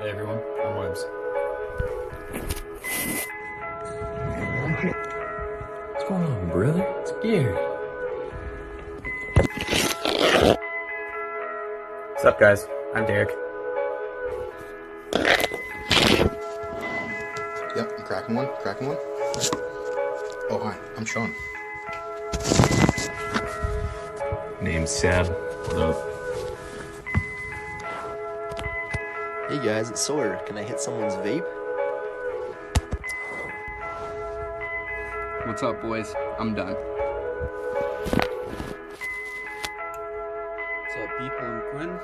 Hey everyone, I'm Webbs. What's going on, brother? It's Gary. What's up, guys? I'm Derek. Yep, I'm cracking one. Oh, hi, I'm Sean. Name's Seb. What up? Hey guys, it's Sawyer. Can I hit someone's vape? What's up, boys? I'm done. What's up, people? I'm Quinn.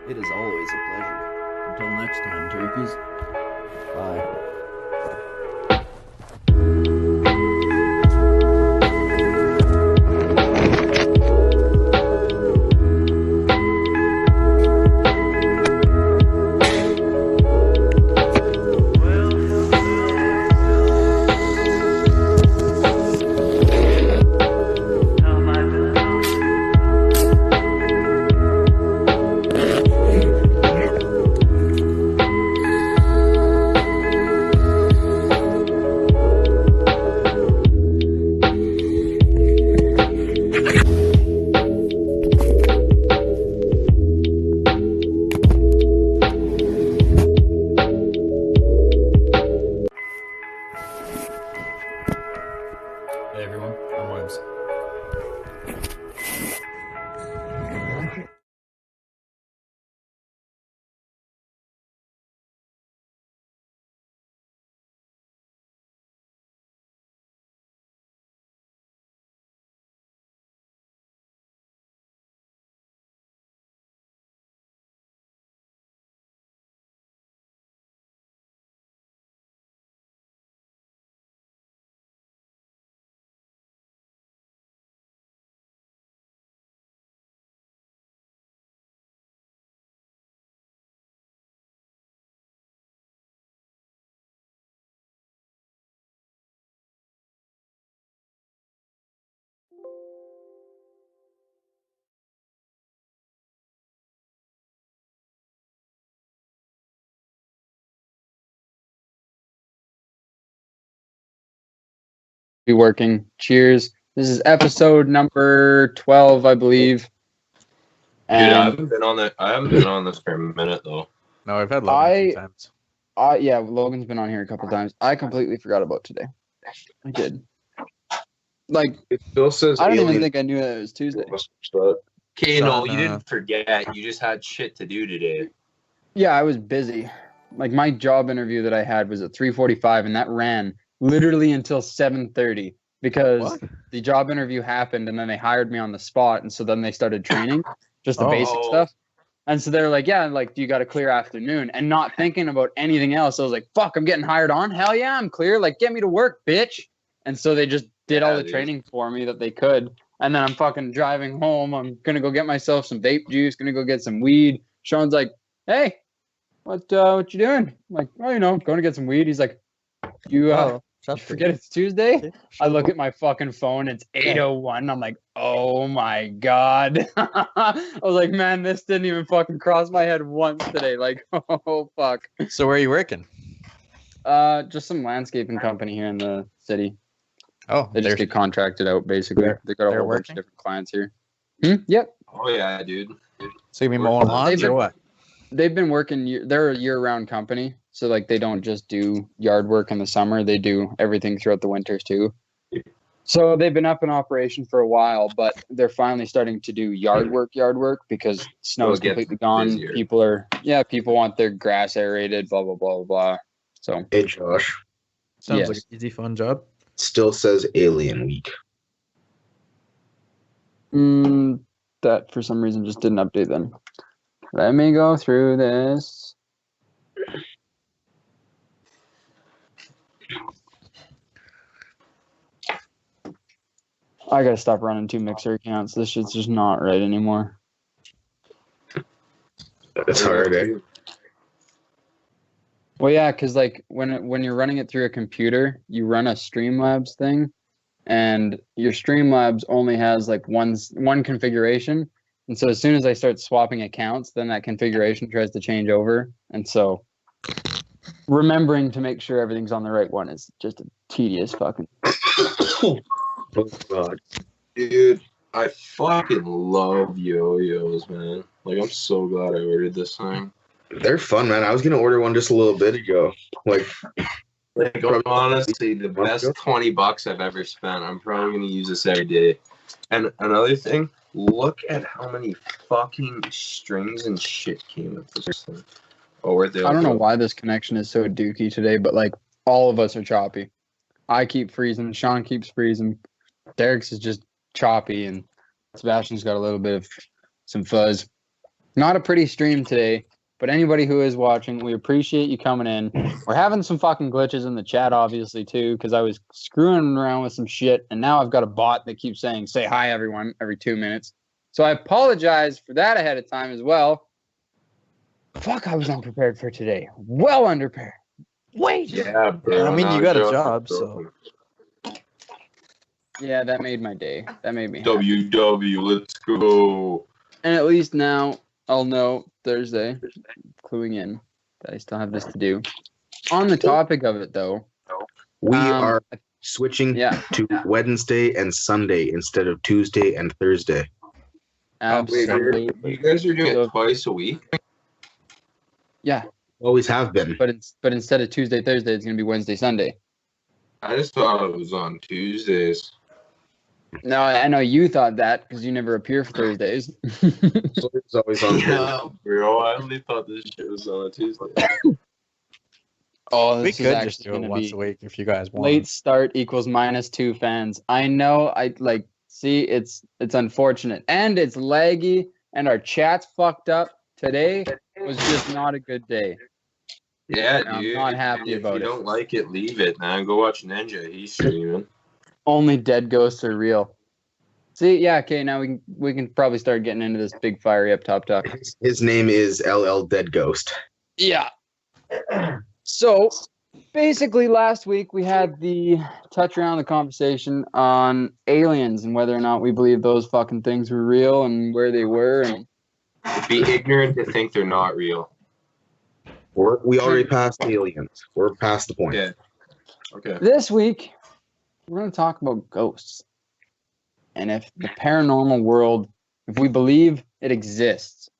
It is always a pleasure. Until next time, turkeys. Bye. Hey everyone, I'm Webbs. Be working. Cheers. This is episode number 12, I believe. Dude, I And haven't been on this for a minute though. No, I've had Logan a few times. yeah, Logan's been on here a couple times. I completely forgot about today. I did. Like, It still says I don't even alien. think I knew that it was Tuesday. Okay, no, Sean, you didn't forget. You just had shit to do today. Yeah, I was busy. Like, my job interview that I had was at 3:45, and that ran literally until 7:30 because What? the job interview happened, and then they hired me on the spot, and so then they started training, just the Oh. basic stuff. And so they're like, yeah, like, do you got a clear afternoon? And not thinking about anything else. I was like, fuck, I'm getting hired on. Hell yeah, I'm clear. Like, get me to work, bitch. And so they just did all the dude. training for me that they could. And then I'm fucking driving home. I'm going to go get myself some vape juice, going to go get some weed. Sean's like, hey, what you doing? I'm like, oh, you know, going to get some weed. He's like, you forget it's Tuesday? I look at my fucking phone. It's 8:01. I'm like, oh my God. I was like, man, this didn't even fucking cross my head once today. Like, oh fuck. So where are you working? Just some landscaping company here in the city. Oh, They just get contracted out basically. They got a they're whole bunch working? of different clients here. Yep. Oh yeah, dude. So you mean mowing lawns or what? They've been working. They're a year-round company, so like they don't just do yard work in the summer. They do everything throughout the winters too. So they've been up in operation for a while, but they're finally starting to do yard work because snow's it gets completely gone. busier. People want their grass aerated, blah blah blah blah. So Hey, Josh. Sounds Yes. like an easy, fun job. Still says Alien Week. That for some reason just didn't update then. Let me go through this. I gotta stop running 2 mixer accounts. This shit's just not right anymore. It's hard, eh? Well, yeah, because like when you're running it through a computer, you run a Streamlabs thing, and your Streamlabs only has like one configuration, And so as soon as I start swapping accounts, then that configuration tries to change over. And so remembering to make sure everything's on the right one is just a tedious fucking. Oh god. Dude, I fucking love yo-yos, man. Like, I'm so glad I ordered this thing. They're fun, man. I was gonna order one just a little bit ago. Like Honestly, the best $20 I've ever spent. I'm probably gonna use this every day. And another thing, look at how many fucking strings and shit came with this thing. Oh, where'd they all I don't know go? why this connection is so dookie today, but like all of us are choppy. I keep freezing. Sean keeps freezing. Derek's is just choppy, and Sebastian's got a little bit of some fuzz. Not a pretty stream today, but anybody who is watching, we appreciate you coming in. We're having some fucking glitches in the chat, obviously, too, because I was screwing around with some shit, and now I've got a bot that keeps saying, say hi, everyone, every 2 minutes. So I apologize for that ahead of time as well. Fuck, I was unprepared for today. Well unprepared. Wait. Yeah, bro. I mean, you now got a Joe's job, broken. Yeah, that made my day. That made me happy. WW, let's go. And at least now I'll know Thursday, cluing in, that I still have this to do. On the topic of it, though. we are switching Yeah, to Wednesday and Sunday instead of Tuesday and Thursday. absolutely. You guys are doing So- it twice a week? Yeah, Always have been. but instead of Tuesday, Thursday, it's going to be Wednesday, Sunday. I just thought it was on Tuesdays. No, I know you thought that because you never appear for Thursdays. So it's always on. Yeah, bro. I only thought this shit was on a Tuesday. Oh, We this is could just actually do it going to once be a week if you guys want. late start equals -2 fans. I know. I like. See, it's unfortunate and it's laggy and our chat's fucked up. Today was just not a good day. Yeah, I'm dude. not happy if about you it. don't like it, leave it, man. Go watch Ninja. He's streaming. Only dead ghosts are real. See, yeah, okay. Now we can probably start getting into this big fiery up top talk. His name is LL Dead Ghost. Yeah. So basically, last week we had the touch around the conversation on aliens and whether or not we believe those fucking things were real and where they were. And Be ignorant to think they're not real. We already passed aliens. We're past the point. Yeah. Okay. this week we're going to talk about ghosts and if the paranormal world, if we believe it exists.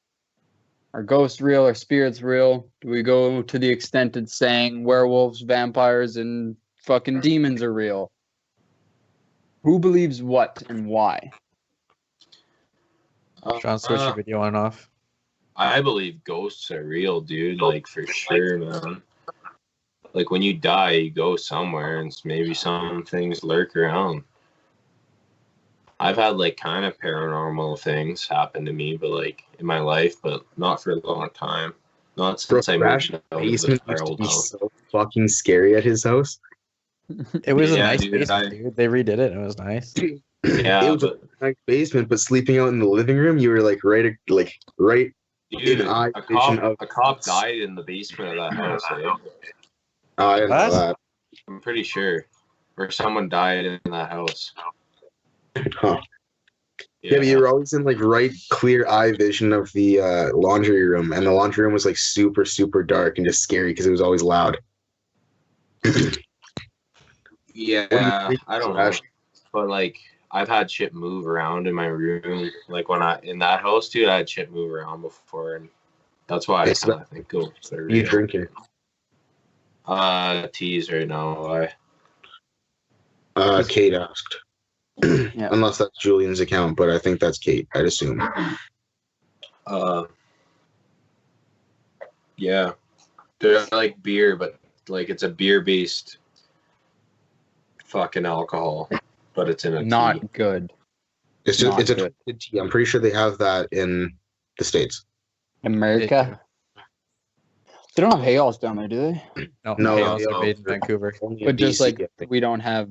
Are ghosts real? Are spirits real? Do we go to the extent of saying werewolves, vampires, and fucking demons are real? Who believes what and why? Sean, switch your video on and off. I believe ghosts are real, dude. Like, for sure, man. Like, when you die, you go somewhere, and maybe some things lurk around. I've had, like, kind of paranormal things happen to me, but, like, in my life, but not for a long time. Not since I moved out of Basement our used to old be house. so fucking scary at his house. It was a Yeah, nice dude, basement, dude. They redid it. And it was nice. Yeah, It was but, a nice basement, but sleeping out in the living room, you were like right dude, in eye a vision cop, of- a cop died in the basement of that house, eh? I didn't know What? that. I'm pretty sure. Or someone died in that house. Huh. Yeah, but you were always in like right clear eye vision of the laundry room, and the laundry room was like super, super dark and just scary because it was always loud. Yeah, I don't know. But like I've had shit move around in my room. Like when in that house, dude, I had shit move around before, and that's why I It's kind of think ghosts are You real. drinking? Tease right now. Kate asked. Yeah. Unless that's Julian's account, but I think that's Kate, I'd assume. Yeah, they're like beer, but like it's a beer-based fucking alcohol, but it's in a tea. Not good. It's just Not it's a good. twisted tea. I'm pretty sure they have that in the States. America. They don't have hay halls down there, do they? No, they also no. made in Vancouver. Only in But just BC, like I think. we don't have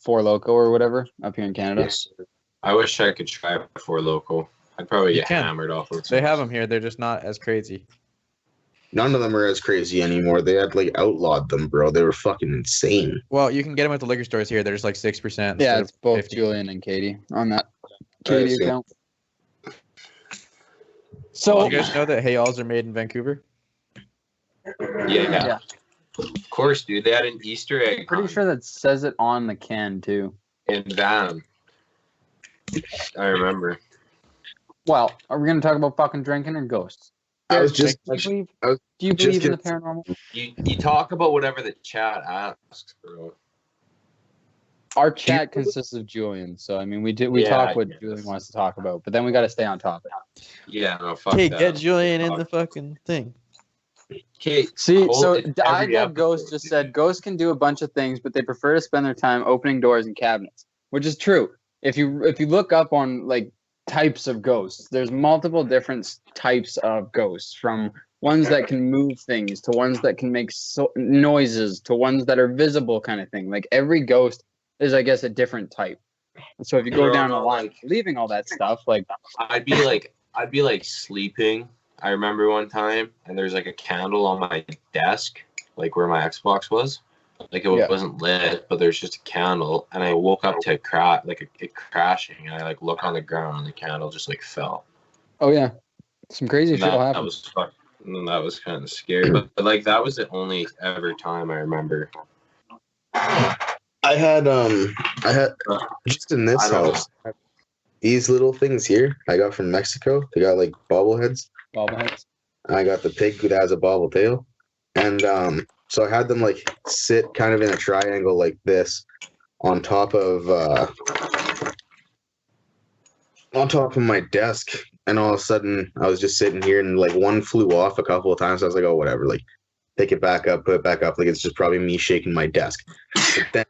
Four Loco or whatever up here in Canada. Yes. I wish I could try Four Loco. I'd probably You get can. hammered off of They have them here. They're just not as crazy. None of them are as crazy anymore. They had like outlawed them, bro. They were fucking insane. Well, you can get them at the liquor stores here. They're just like 6%. Yeah, instead it's of both 50. Julian and Katie on that Katie see. account. So You guys know that hay alls are made in Vancouver? Yeah. Of course, dude. They had an Easter egg pretty hunt sure that says it on the can too. in Van. I remember. Well, are we gonna talk about fucking drinking and ghosts? I was Derek, just do you I was believe in the just paranormal? You talk about whatever the chat asks, bro. Our chat consists of Julian, so I mean, we Yeah, talk I what guess. Julian wants to talk about, but then we got to stay on topic. Yeah, no, fuck Okay, that. get Julian in the fucking thing. Okay, See, hold so it I every Dead Ghost episode, just dude. said ghosts can do a bunch of things, but they prefer to spend their time opening doors and cabinets, which is true. If you look up on like types of ghosts, there's multiple different types of ghosts, from ones that can move things to ones that can make noises to ones that are visible, kind of thing. Like every ghost is, I guess, a different type. And so if you go No, down no, the line, like- leaving all that stuff, like I'd be like sleeping. I remember one time, and there's like a candle on my desk, like where my Xbox was. Like it Yeah. wasn't lit, but there's just a candle, and I woke up to it crashing, and I like look on the ground, and the candle just like fell. oh yeah, some crazy And shit will that happen. was fuck. And that was kind of scary, but like that was the only ever time I remember. I had just in this I don't house these little things here I got from Mexico. They got like bobbleheads. Bobbleheads. I got the pig that has a bobble tail, and so I had them like sit kind of in a triangle like this on top of my desk, and all of a sudden I was just sitting here and like one flew off a couple of times. I was like, oh whatever, like pick it back up, put it back up, like it's just probably me shaking my desk. But then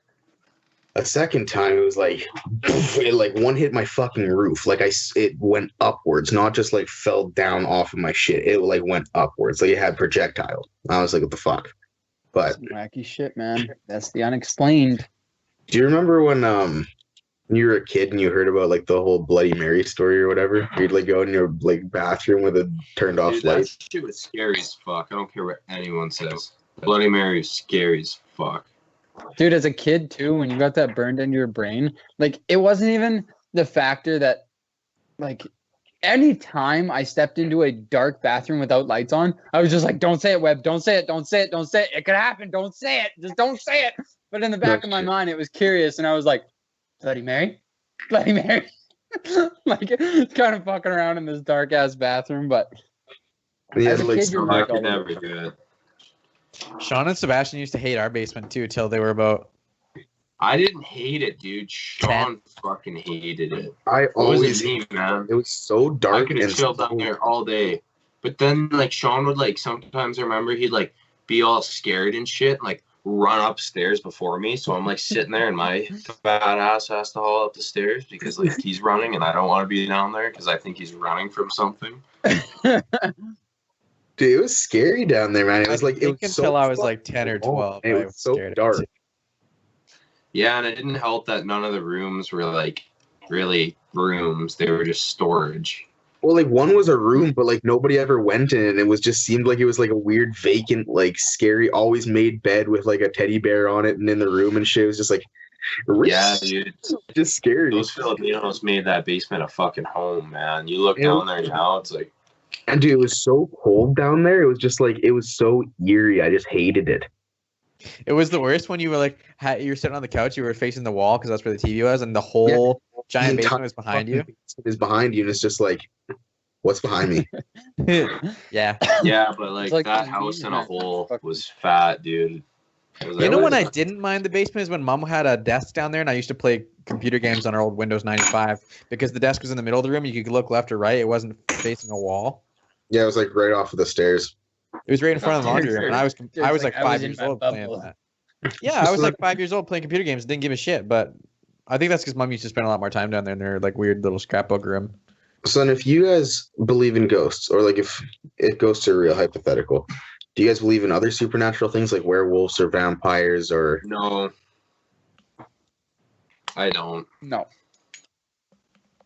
a second time it was like it like one hit my fucking roof, like it went upwards, not just like fell down off of my shit, it like went upwards, like it had projectile. I was like, what the fuck? But Some wacky shit, man. That's the unexplained. do you remember when you were a kid and you heard about like the whole Bloody Mary story or whatever? You'd like go in your like bathroom with a turned off Dude, light. that shit was scary as fuck. I don't care what anyone says. Bloody Mary is scary as fuck. Dude, as a kid too, when you got that burned into your brain, like it wasn't even the factor that like any time I stepped into a dark bathroom without lights on, I was just like, don't say it, Webb, don't say it, don't say it, don't say it. It could happen, don't say it, just don't say it. But in the back of my mind, it was curious, and I was like, Bloody Mary? Bloody Mary? Like kind of fucking around in this dark ass bathroom, but And you as had, a like, kid, you're I like could all never over. do it. Sean and Sebastian used to hate our basement too till they were about. I didn't hate it, dude. Sean fucking hated it. I What was always it, me, man? it was so I dark could have and chilled down there all day. But then, like, Sean would, like, sometimes I remember he'd, like, be all scared and shit, and, like, run upstairs before me. So I'm, like, sitting there, and my fat ass has to haul up the stairs because, like, he's running, and I don't want to be down there because I think he's running from something. Dude, it was scary down there, man. It was I like it think was until so I was fucking like 10 or long, 12. and I it was so scared of dark. it. Yeah, and it didn't help that none of the rooms were, like, really rooms. They were just storage. Well, like one was a room, but like nobody ever went in it. It was just seemed like it was like a weird, vacant, like scary, always made bed with like a teddy bear on it and in the room and shit. It was just like, Yeah, dude. just scary. Those Filipinos made that basement a fucking home, man. You look Yeah. down there now, it's like, And dude, it was so cold down there. It was just like it was so eerie. I just hated it. It was the worst when you were like, you were sitting on the couch, you were facing the wall because that's where the TV was, and the whole giant The basement was behind you. Is behind you, and it's just like, what's behind me? Yeah. yeah, but like, like that the house in a internet. whole Fucking- was fat, dude. It was You know like- when I didn't mind the basement is when Mom had a desk down there, and I used to play computer games on our old Windows 95 because the desk was in the middle of the room. You could look left or right. It wasn't facing a wall. Yeah, it was like right off of the stairs. It was right in front of the laundry room, and I was like I was 5 in years my old playing bubble. that. Yeah, I was like 5 years old playing computer games. Didn't give a shit, but I think that's because Mom used to spend a lot more time down there in their like weird little scrapbook room. So then, if you guys believe in ghosts, or like if ghosts are real, hypothetical, do you guys believe in other supernatural things like werewolves or vampires or? No. I don't. No.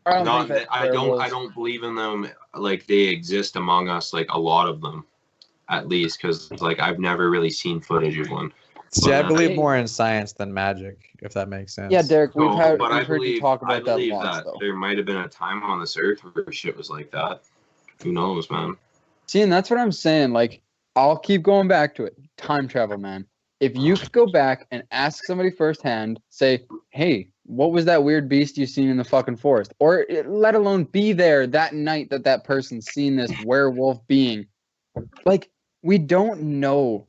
I don't think that I werewolves- don't believe in them like they exist among us, like a lot of them, at least, because like I've never really seen footage of one. See, I Well, believe I- more in science than magic, if that makes sense. Yeah, Derek, we've No, heard but I you believe talk I about that believe once, that though. there might have been a time on this earth where shit was like that. Who knows, man? See, and that's what I'm saying. Like, I'll keep going back to it. Time travel, man. If you could go back and ask somebody firsthand, say, hey, what was that weird beast you seen in the fucking forest? Or let alone be there that night that person's seen this werewolf being. Like, we don't know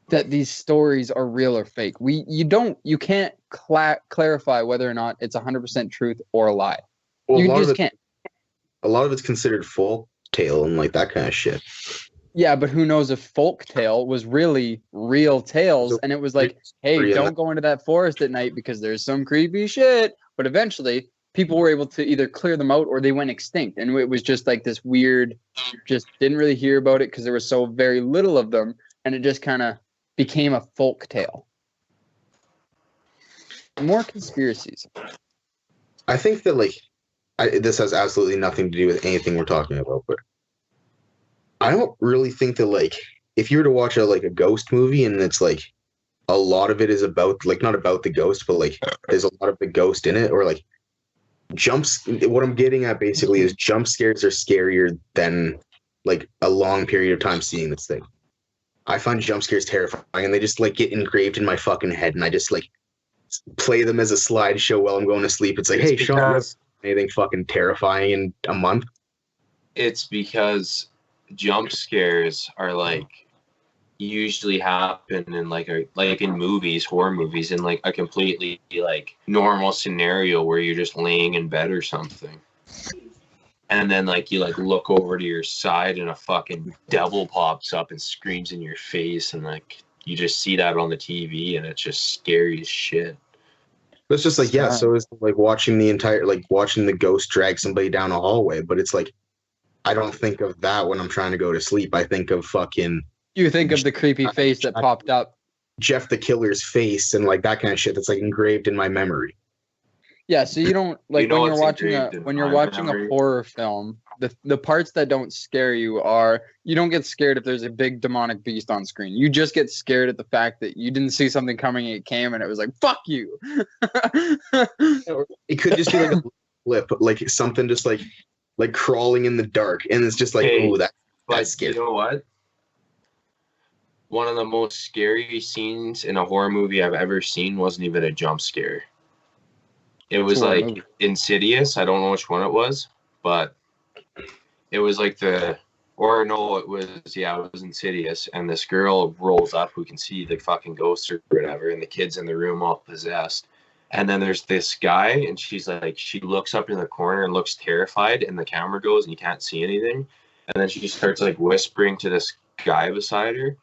that these stories are real or fake. You can't clarify whether or not it's 100% truth or a lie. Well, You just can't. A lot of it's considered folk tale and like that kind of shit. Yeah, but who knows if folk tale was really real tales, and it was like, hey, don't go into that forest at night because there's some creepy shit. But eventually, people were able to either clear them out or they went extinct, and it was just like this weird. Just didn't really hear about it because there was so very little of them, and it just kind of became a folk tale. More conspiracies. I think that this has absolutely nothing to do with anything we're talking about, but I don't really think that like if you were to watch a ghost movie and it's like a lot of it is about like not about the ghost, but like there's a lot of the ghost in it, or like jumps. What I'm getting at basically is jump scares are scarier than like a long period of time seeing this thing. I find jump scares terrifying, and they just like get engraved in my fucking head, and I just like play them as a slideshow while I'm going to sleep. It's like, hey, Sean, anything fucking terrifying in a month? It's because jump scares are like usually happen in like in movies, horror movies, in like a completely like normal scenario where you're just laying in bed or something, and then like you like look over to your side and a fucking devil pops up and screams in your face, and like you just see that on the TV and it's just scary as shit. It's just like, yeah, so it's like watching the ghost drag somebody down a hallway, but it's like I don't think of that when I'm trying to go to sleep. I think of fucking. You think of the creepy face that popped up. Jeff the Killer's face and like that kind of shit that's like engraved in my memory. Yeah, so you don't like when you're watching a horror film, the parts that don't scare you are you don't get scared if there's a big demonic beast on screen. You just get scared at the fact that you didn't see something coming and it came and it was like, fuck you. It could just be like a flip, like something just like crawling in the dark, and it's just like, hey, oh, that's scary. You know what? One of the most scary scenes in a horror movie I've ever seen wasn't even a jump scare. It was like Insidious. I don't know which one it was, but it was like it was Insidious. And this girl rolls up who can see the fucking ghost or whatever, and the kid's in the room all possessed. And then there's this guy, and she looks up in the corner and looks terrified, and the camera goes and you can't see anything. And then she starts like whispering to this guy beside her,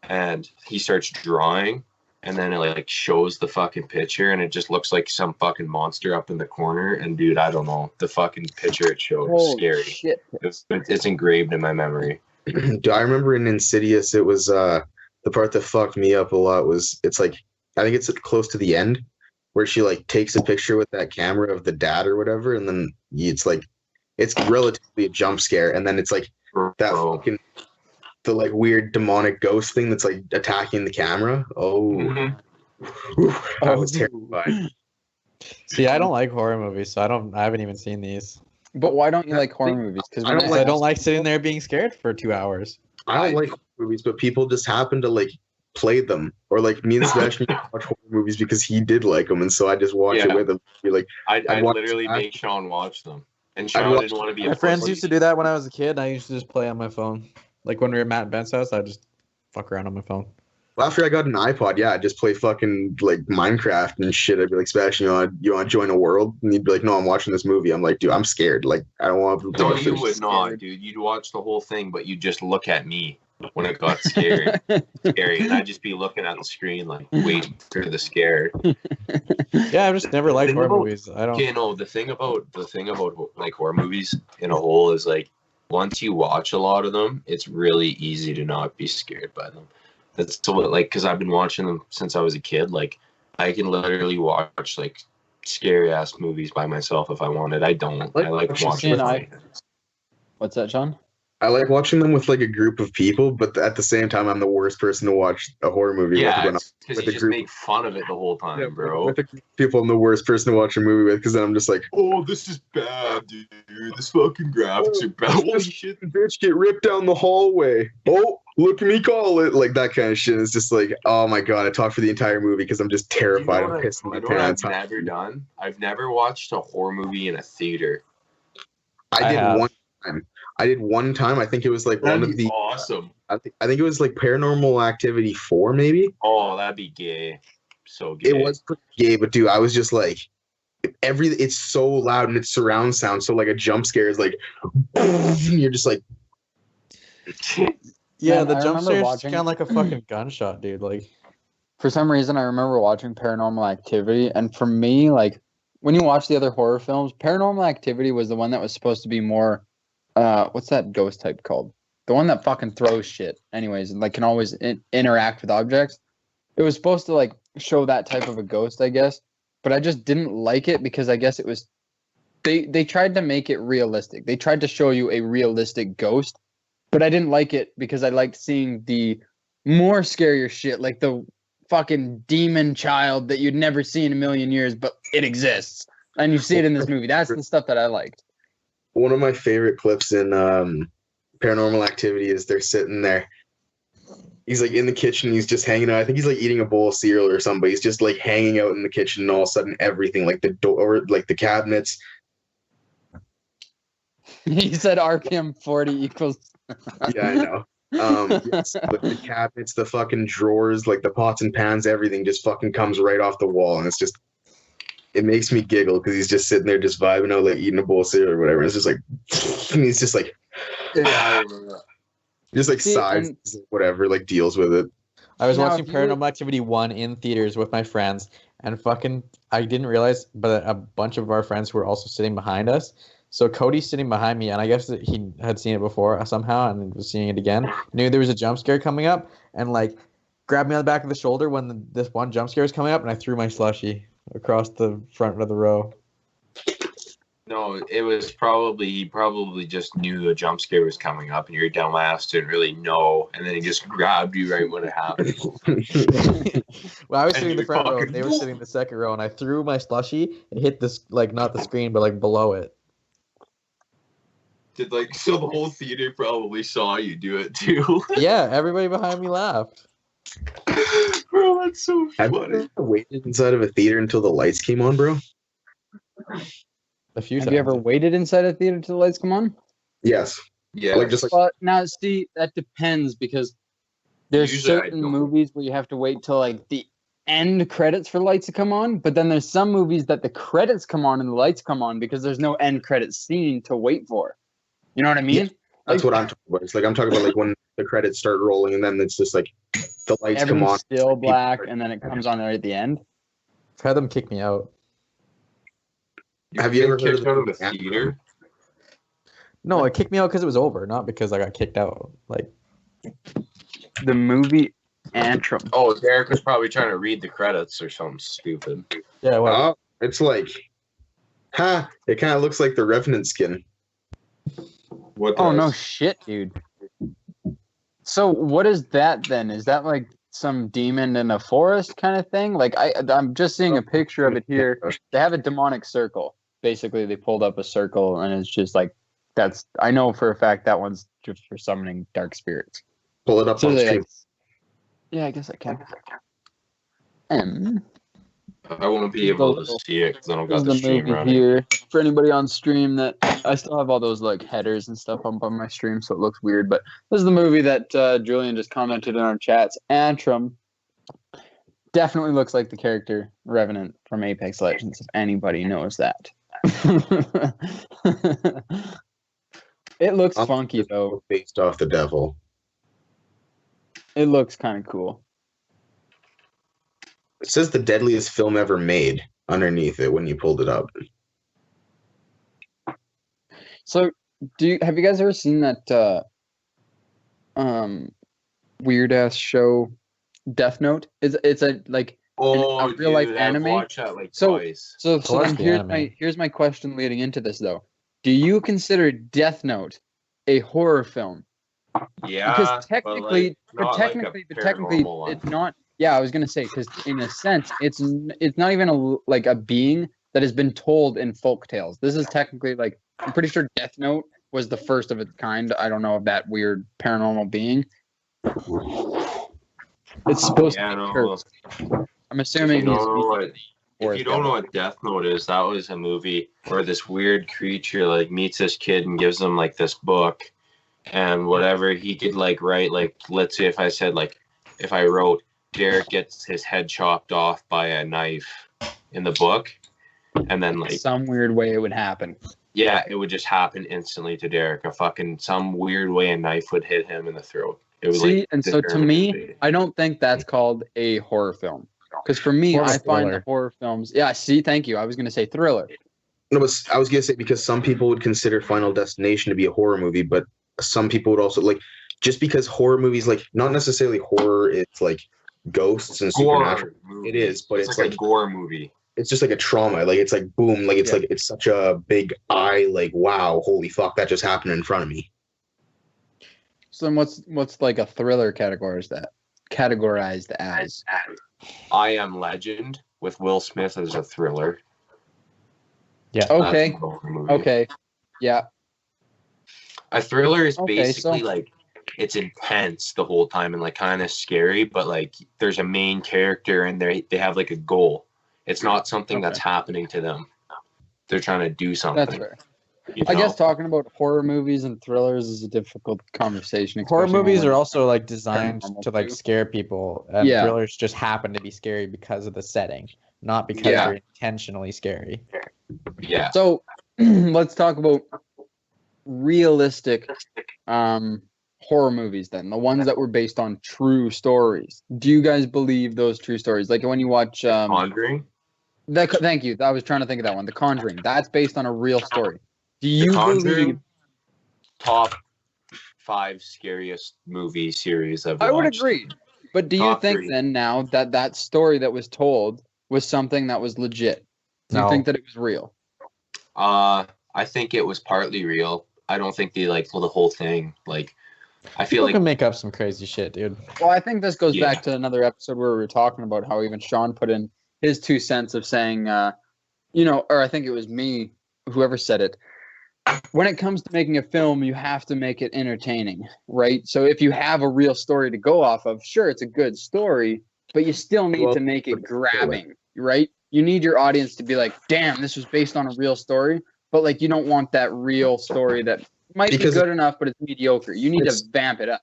and he starts drawing, and then it like shows the fucking picture, and it just looks like some fucking monster up in the corner. And dude, I don't know, the fucking picture it showed was scary. Shit. It's engraved in my memory. Do I remember in Insidious? It was the part that fucked me up a lot was it's like I think it's close to the end where she like takes a picture with that camera of the dad or whatever, and then it's like it's relatively a jump scare, and then it's like that fucking the like weird demonic ghost thing that's like attacking the camera. I was terrified. See, I don't like horror movies, so I haven't even seen these. But why don't you like horror movies? Because I don't like sitting there being scared for 2 hours. I don't like horror movies, but people just happen to like play them, or like me and Sebastian watch horror movies because he did like them, and so I just watch it with him. Be like, I'd literally make Sean watch them, and Sean didn't want to be. My friends used to do that when I was a kid. I used to just play on my phone. Like when we were at Matt and Ben's house, I'd just fuck around on my phone. Well, after I got an iPod, I'd just play fucking like Minecraft and shit. I'd be like, Sebastian, you want to join a world? And he'd be like, no, I'm watching this movie. I'm like, dude, I'm scared. Like, I don't want to. No, you would not, dude. You'd watch the whole thing, but you'd just look at me when it got scary, and I'd just be looking at the screen like waiting for the scare. Yeah, I've just never liked horror movies. I don't. Okay, no, the thing about like horror movies in a whole is like once you watch a lot of them, it's really easy to not be scared by them. That's so like because I've been watching them since I was a kid. Like I can literally watch like scary ass movies by myself if I wanted. I don't. I like watching. What's that, Sean? I like watching them with like a group of people, but at the same time, I'm the worst person to watch a horror movie with. When I'm because with you a just group, make fun of it the whole time, yeah, bro. with a group of people, I'm the worst person to watch a movie with because then I'm just like, Oh, this is bad, dude. This fucking graphics are bad. Holy shit. bitch, get ripped down the hallway. Oh, look at me call it. Like that kind of shit. It's just like, oh my god, I talked for the entire movie because I'm just terrified of pissing my pants. I've never done? I've never watched a horror movie in a theater. I did have. one time. I did one time. I think it was like one of the. awesome. I think it was like Paranormal Activity 4, maybe. Oh, that'd be gay. So gay. It was pretty gay, but dude, I was just like, it's so loud and it's surround sound. So like a jump scare is like, you're just like, Yeah, Man, the I jump remember scare is watching- kind of like a fucking gunshot, dude. Like, For some reason, I remember watching Paranormal Activity, and for me, like when you watch the other horror films, Paranormal Activity was the one that was supposed to be more, what's that ghost type called? The one that fucking throws shit, anyways, and like can always interact with objects. It was supposed to like show that type of a ghost, I guess, but I just didn't like it because I guess it was they tried to make it realistic. They tried to show you a realistic ghost, but I didn't like it because I liked seeing the more scarier shit, like the fucking demon child that you'd never see in a million years, but it exists. And you see it in this movie. That's the stuff that I liked. one of my favorite clips in Paranormal Activity is they're sitting there. He's like in the kitchen. He's just hanging out. I think he's like eating a bowl of cereal or something. But he's just like hanging out in the kitchen, and all of a sudden, everything like the door, like the cabinets. He said RPM 40 equals. Yeah, I know. Yes, like the cabinets, the fucking drawers, like the pots and pans, everything just fucking comes right off the wall, and it's just. It makes me giggle because he's just sitting there, just vibing out, like eating a bowl of cereal or whatever. And it's just like, and he's just like, Yeah, I remember that. just like See, sighs, and- whatever, like deals with it. I was Now, watching if you were- Paranormal Activity 1 in theaters with my friends, and fucking, I didn't realize, but a bunch of our friends were also sitting behind us. So Cody's sitting behind me, and I guess that he had seen it before somehow and was seeing it again. Knew there was a jump scare coming up, and like grabbed me on the back of the shoulder when this one jump scare was coming up, and I threw my slushie across the front of the row. No, it was he probably just knew a jump scare was coming up, and your dumbass didn't really know, and then he just grabbed you right when it happened. Well, I was And sitting in the you front row, fucking- and they were sitting in the second row, and I threw my slushie and hit this, like, not the screen, but like below it. So the whole theater probably saw you do it too. Yeah, everybody behind me laughed. Bro, that's so Have you funny. ever waited inside of a theater until the lights came on, bro? A few Have times. you ever waited inside a theater till the lights come on? Yes. Yeah, Like just like Well, now see, that depends because there's Usually I certain don't. movies where you have to wait till like the end credits for lights to come on, but then there's some movies that the credits come on and the lights come on because there's no end credit scene to wait for. You know what I mean? that's what I'm talking about. It's like I'm talking about like when the credits start rolling and then it's just like the lights come Everything's on. still black and then it comes on right at the end. I've had them kick me out. Have you ever been heard of kicked the out of the movie theater? No, it kicked me out because it was over, not because I got kicked out. Like, The movie Antrim. Oh, Derek was probably trying to read the credits or something stupid. yeah, well, Oh, it's like, it kind of looks like the Revenant skin. What? Oh no does? shit, dude. So what is that then? Is that like some demon in a forest kind of thing? Like I'm just seeing a picture of it here. They have a demonic circle. Basically, they pulled up a circle and it's just like I know for a fact that one's just for summoning dark spirits. Pull it up So on they, stream. yeah, I guess I can. I won't be able to see it because I don't This got is the the stream movie running. here for anybody on stream that I still have all those like headers and stuff up on my stream, so it looks weird. But this is the movie that Julian just commented in our chats. Antrim definitely looks like the character Revenant from Apex Legends. If anybody knows that, it looks funky though. Based off the devil. It looks kind of cool. It says the deadliest film ever made underneath it when you pulled it up. So, have you guys ever seen that weird ass show Death Note? It's a like Oh, a real life dude, anime? I've watched that like So- twice. so watched then the here's anime. here's my question leading into this though. Do you consider Death Note a horror film. Yeah, Because technically, but technically, paranormal one. it's not. Yeah, I was gonna say because in a sense, it's not even a being that has been told in folk tales. This is technically like I'm pretty sure Death Note was the first of its kind. I don't know of that weird paranormal being. It's supposed to be cursed. I'm assuming If you don't know what Death Note is, that was a movie where this weird creature like meets this kid and gives him like this book, and whatever he could like write, like let's say if I wrote Derek gets his head chopped off by a knife in the book, and then like some weird way it would happen. Yeah, it would just happen instantly to Derek. Some weird way a knife would hit him in the throat. It was so to me, I don't think that's called a horror film. Because for me, I find the horror films. Yeah, see, thank you. I was going to say thriller. No, but I was going to say because some people would consider Final Destination to be a horror movie, but some people would also like just because horror movies, like not necessarily horror, it's like ghosts and supernatural. It is, but it's like a gore movie. It's just like a trauma. Like it's like boom, like it's like it's such a big eye, like wow, holy fuck, that just happened in front of me. So then what's like a thriller categorized as? I Am Legend with Will Smith as a thriller. Yeah. Okay. Okay. Yeah. A thriller is basically like it's intense the whole time and like kind of scary, but like there's a main character and they have like a goal. It's not something that's happening to them. They're trying to do something. That's fair. I guess talking about horror movies and thrillers is a difficult conversation. Horror movies are also like designed to like scare people, and thrillers just happen to be scary because of the setting, not because they're intentionally scary. Yeah. So let's talk about realistic horror movies then, the ones that were based on true stories. Do you guys believe those true stories? Like when you watch Conjuring? Thank you. I was trying to think of that one. The Conjuring. That's based on a real story. Do you believe top 5 scariest movie series I've watched? I would agree. But do you think then now that story that was told was something that was legit? Do you think that it was real? I think it was partly real. I don't think the whole thing. Like, I feel People can make up some crazy shit, dude. Well, I think this goes back to another episode where we were talking about how even Sean put in his 2 cents of saying, or I think it was me, whoever said it. When it comes to making a film, you have to make it entertaining, right? So if you have a real story to go off of, sure, it's a good story, but you still need to make it grabbing, right? You need your audience to be like, damn, this was based on a real story, but like you don't want that real story that might be good enough, but it's mediocre. You need to vamp it up.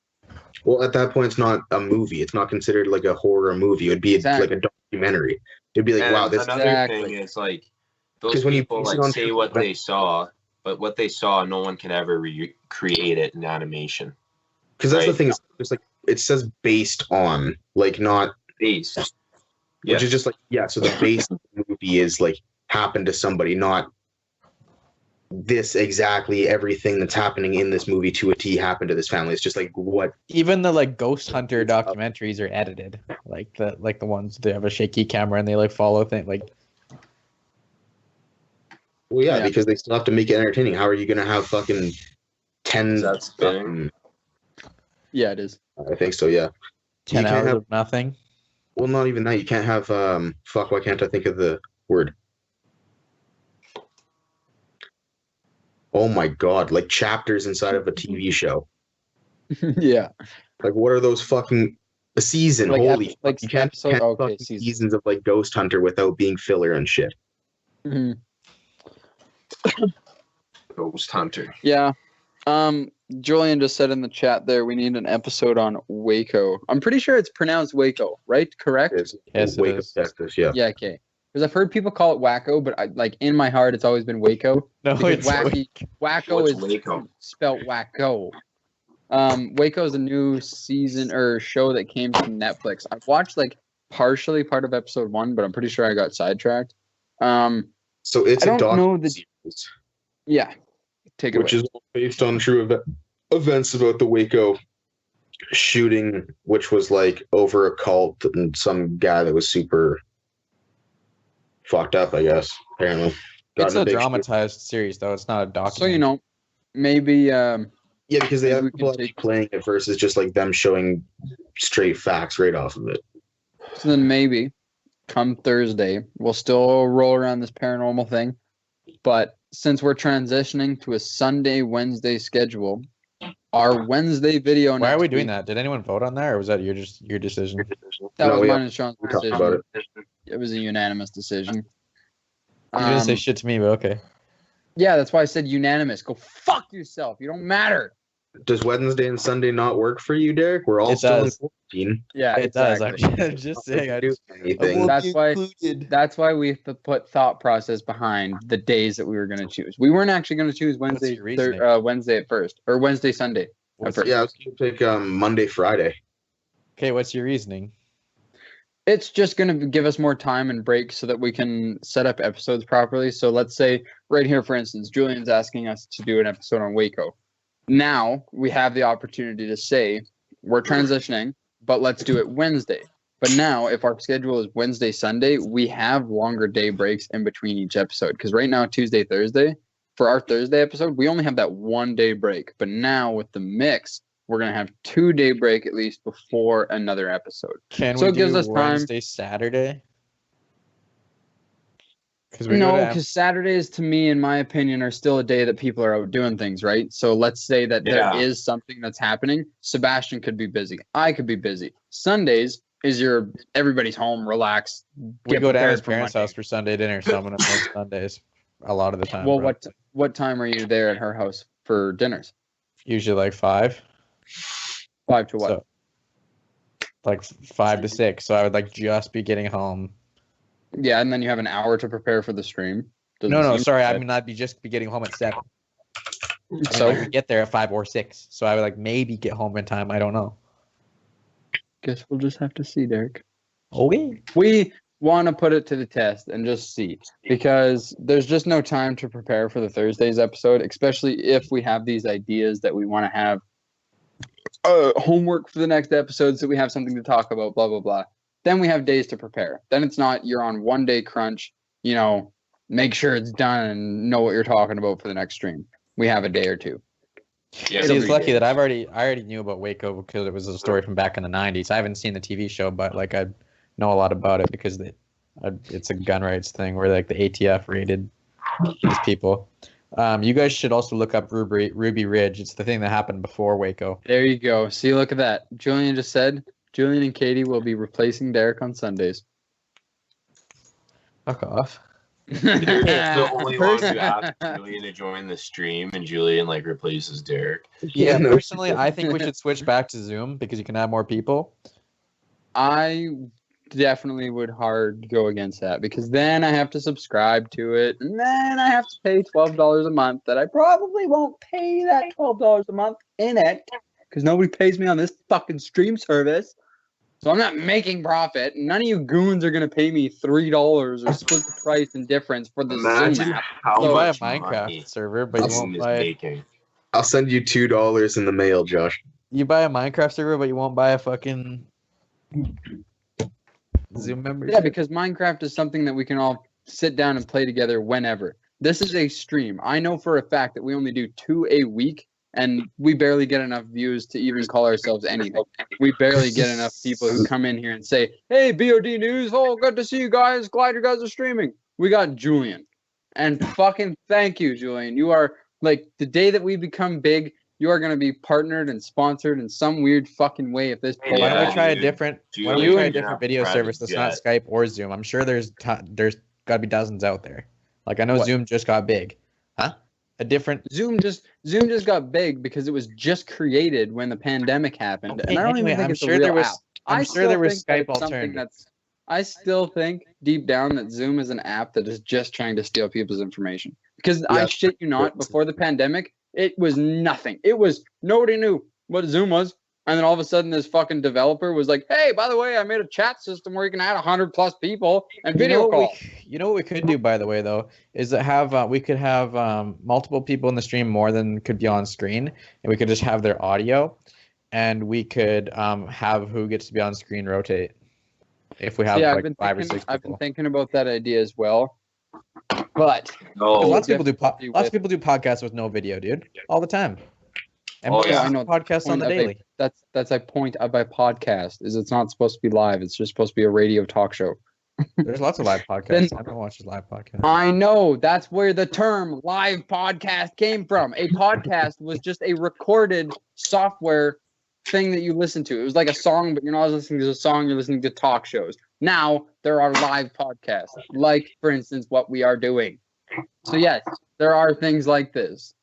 Well, at that point, it's not a movie. It's not considered like a horror movie. It would be like a documentary. It'd be like, wow, this. Another thing is like those people like say what they saw. But what they saw, no one can ever recreate it in animation. Because that's the thing. It's like it says based on, like not based. Which is just like so the base of the movie is like happened to somebody, not this exactly everything that's happening in this movie to a T happened to this family. It's just like what. Even the like ghost hunter documentaries are edited, like the ones they have a shaky camera and they like follow things like. Well, because they still have to make it entertaining. How are you going to have fucking 10? That's yeah, it is. I think so, yeah. 10 hours of nothing? Well, not even that. You can't have, why can't I think of the word? Oh my God, like chapters inside of a TV show. Yeah. Like, what are those fucking... A season, holy... you can't have seasons of, like, Ghost Hunter without being filler and shit. Mm-hmm. Ghost Hunter. Yeah. Julian just said in the chat there we need an episode on Waco. I'm pretty sure it's pronounced Waco, right? Correct? Yes, Waco, Texas, yeah. Yeah, okay. Because I've heard people call it Wacko, but in my heart it's always been Waco. No, it's wacky. Wacko is Waco? Spelt Wacko. Waco is a new season or show that came from Netflix. I've watched partially part of episode 1, but I'm pretty sure I got sidetracked. So it's a documentary series. Yeah, take it which away. is based on true events about the Waco shooting, which was like over a cult and some guy that was super fucked up, I guess. Apparently, it's a dramatized series, though. It's not a documentary. So maybe Yeah, because they Maybe have we people could actually take- playing it versus just like them showing straight facts right off of it. So then maybe come Thursday, we'll still roll around this paranormal thing. But since we're transitioning to a Sunday, Wednesday schedule, our Wednesday video Why are next we doing week- that? Did anyone vote on that, or was that your decision? That No, was we mine and Sean's We talked decision. about it. It was a unanimous decision. You didn't say Um, shit to me, but okay. Yeah, that's why I said unanimous. Go fuck yourself. You don't matter. Does Wednesday and Sunday not work for you, Derek? We're all It still does. in quarantine. Yeah, It exactly. does. I'm just saying. I Do just, anything. That's why we have to put thought process behind the days that we were going to choose. We weren't actually going to choose Wednesday, your reasoning? Wednesday at first, or Wednesday, Sunday. What's- first. Yeah, I was gonna pick Monday, Friday. okay, what's your reasoning? It's just going to give us more time and break so that we can set up episodes properly. So let's say right here, for instance, Julian's asking us to do an episode on Waco. Now we have the opportunity to say we're transitioning, but let's do it Wednesday. But now if our schedule is Wednesday, Sunday, we have longer day breaks in between each episode. Because right now, Tuesday, Thursday, for our Thursday episode, we only have that 1 day break. But now with the mix, we're going to have 2 day break at least before another episode. Can So we it gives do us time- Wednesday, Saturday? Because No, because Saturdays, to me, in my opinion, are still a day that people are out doing things, right? So let's say that there Yeah. is something that's happening. Sebastian could be busy. I could be busy. Sundays is your everybody's home, relax. we get go down to prepared his for parents' Monday. house for Sunday dinner, so I'm gonna miss Sundays a lot of the time. Well, bro. what time are you there at her house for dinners? Usually like 5. 5 to what? So, like 5 to 6. So I would like just be getting home. Yeah, and then you have an hour to prepare for the stream. Doesn't No, seem sorry. I bad. mean, I'd be just be getting home at 7. I mean, So I could get there at 5 or 6. So I would like maybe get home in time. I don't know. guess we'll just have to see, Derek. Okay. We want to put it to the test and just see, because there's just no time to prepare for the Thursday's episode, especially if we have these ideas that we want to have homework for the next episode, so we have something to talk about, blah blah blah. Then we have days to prepare. Then it's not you're on 1 day crunch, make sure it's done and know what you're talking about for the next stream. We have a day or two. Yeah, See, it's be lucky good. that I already knew about Waco because it was a story from back in the 90s. I haven't seen the TV show, but like I know a lot about it because it's a gun rights thing where like the ATF raided these people. You guys should also look up Ruby Ridge. It's the thing that happened before Waco. There you go. See, look at that. Julian just said Julian and Katie will be replacing Derek on Sundays. Fuck off. Derek's the only one who asked Julian to join the stream, and Julian like replaces Derek. Yeah, No. personally, I think we should switch back to Zoom because you can have more people. I definitely would hard go against that, because then I have to subscribe to it, and then I have to pay $12 a month that I probably won't pay that $12 a month in it, because nobody pays me on this fucking stream service. So I'm not making profit. None of you goons are going to pay me $3 or split the price and difference for the Zoom Imagine app. how You buy a much Minecraft money server, but you Zoom won't is buy. making. I'll send you $2 in the mail, Josh. You buy a Minecraft server, but you won't buy a fucking Zoom membership. Yeah, because Minecraft is something that we can all sit down and play together whenever. This is a stream. I know for a fact that we only do 2 a week, and we barely get enough views to even call ourselves anything. We barely get enough people who come in here and say, "Hey, B.o.D news. Oh, good to see you guys. Glad you guys are streaming." We got Julian. And fucking thank you, Julian. You are, like, the day that we become big, you are going to be partnered and sponsored in some weird fucking way if this Why don't Yeah, we try a dude. different? Why Julian, don't we you try a and different your video private service that's not jet. Skype or Zoom? I'm sure there's got to be dozens out there. Like I know What? Zoom just got big, huh? A different. Zoom just got big because it was just created when the pandemic happened, and I don't Anyway, even think I'm it's sure a real there was. app. I'm I sure still there was think that Skype it's something alternatives. I still think deep down that Zoom is an app that is just trying to steal people's information. Because I Yeah. shit you not, before the pandemic, it was nothing. It was nobody knew what Zoom was. And then all of a sudden, this fucking developer was like, "Hey, by the way, I made a chat system where you can add 100+ people and video call." You know what we could do, by the way, though, is that we could have multiple people in the stream more than could be on screen, and we could just have their audio, and we could have who gets to be on screen rotate. If we have Yeah, like 5 or 6 people. I've been thinking about that idea as well. But Because No, lots of people do difficulty lots of with- people do podcasts with no video, dude, all the time. And Oh, we yeah. listen to podcasts on the daily. That's a point of a podcast. Is it's not supposed to be live. It's just supposed to be a radio talk show. There's lots of live podcasts. Then- I haven't watched a live podcast. I know. That's where the term live podcast came from. A podcast was just a recorded software thing that you listen to. It was like a song, but you're not listening to a song, you're listening to talk shows. Now there are live podcasts, like, for instance, what we are doing. So, yes, there are things like this.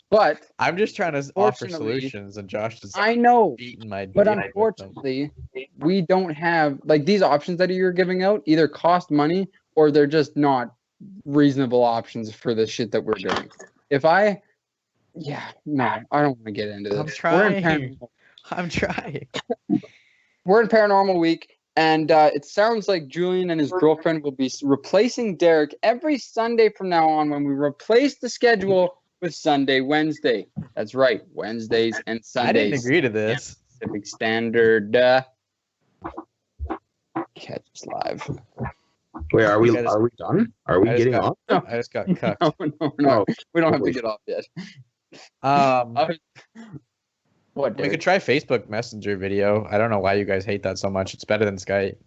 But I'm just trying to offer Fortunately, solutions, and Josh is I know. beating my But dick with them. unfortunately, we don't have, like, these options that you're giving out either cost money or they're just not reasonable options for the shit that we're doing. I don't want to get into this. I'm trying. We're in Paranormal Week, and it sounds like Julian and his girlfriend will be replacing Derek every Sunday from now on when we replace the schedule with Sunday, Wednesday. That's right, Wednesdays and Sundays. I didn't agree to this. Pacific Standard. Catch us live. Wait, are we You guys- done? Are we I just getting got- off? I just got cucked. No, we don't have to holy get off yet. What? We Derek? could try Facebook Messenger video. I don't know why you guys hate that so much. It's better than Skype.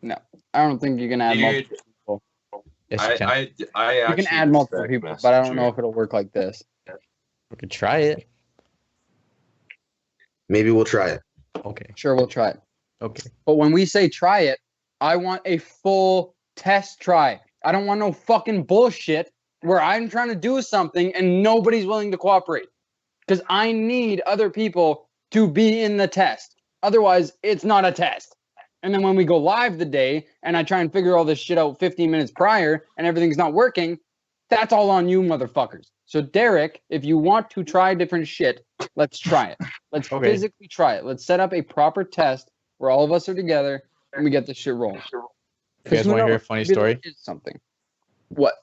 I don't think you can add Dude, multiple people. Yes, you can. I You actually can add multiple respect people, but I don't know Messenger. if it'll work like this. We could try it. Maybe we'll try it. Okay. Sure, we'll try it. Okay. But when we say try it, I want a full test try. I don't want no fucking bullshit where I'm trying to do something and nobody's willing to cooperate. Because I need other people to be in the test. Otherwise, it's not a test. And then when we go live the day and I try and figure all this shit out 15 minutes prior and everything's not working, that's all on you, motherfuckers. So, Derek, if you want to try different shit, let's try it. Let's Okay. physically try it. Let's set up a proper test where all of us are together and we get this shit rolling. You guys want to hear a funny Maybe there story? is something. What?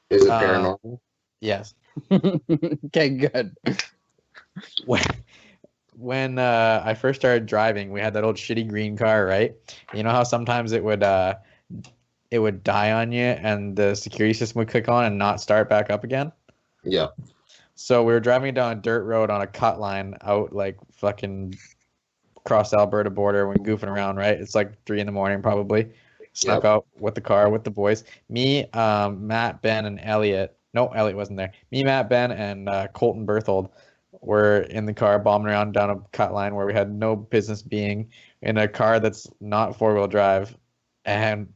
Is it Uh, paranormal? Yes. Okay, good. When I first started driving, we had that old shitty green car, right? You know how sometimes it would die on you and the security system would click on and not start back up again? Yeah. So we were driving down a dirt road on a cut line out like fucking across the Alberta border. We're goofing around, right? It's like 3 a.m. probably. Snuck out with the car with the boys. Me, Matt, Ben, and Elliot. No, Elliot wasn't there. Me, Matt, Ben, and Colton Berthold were in the car bombing around down a cut line where we had no business being in a car that's not 4-wheel drive. And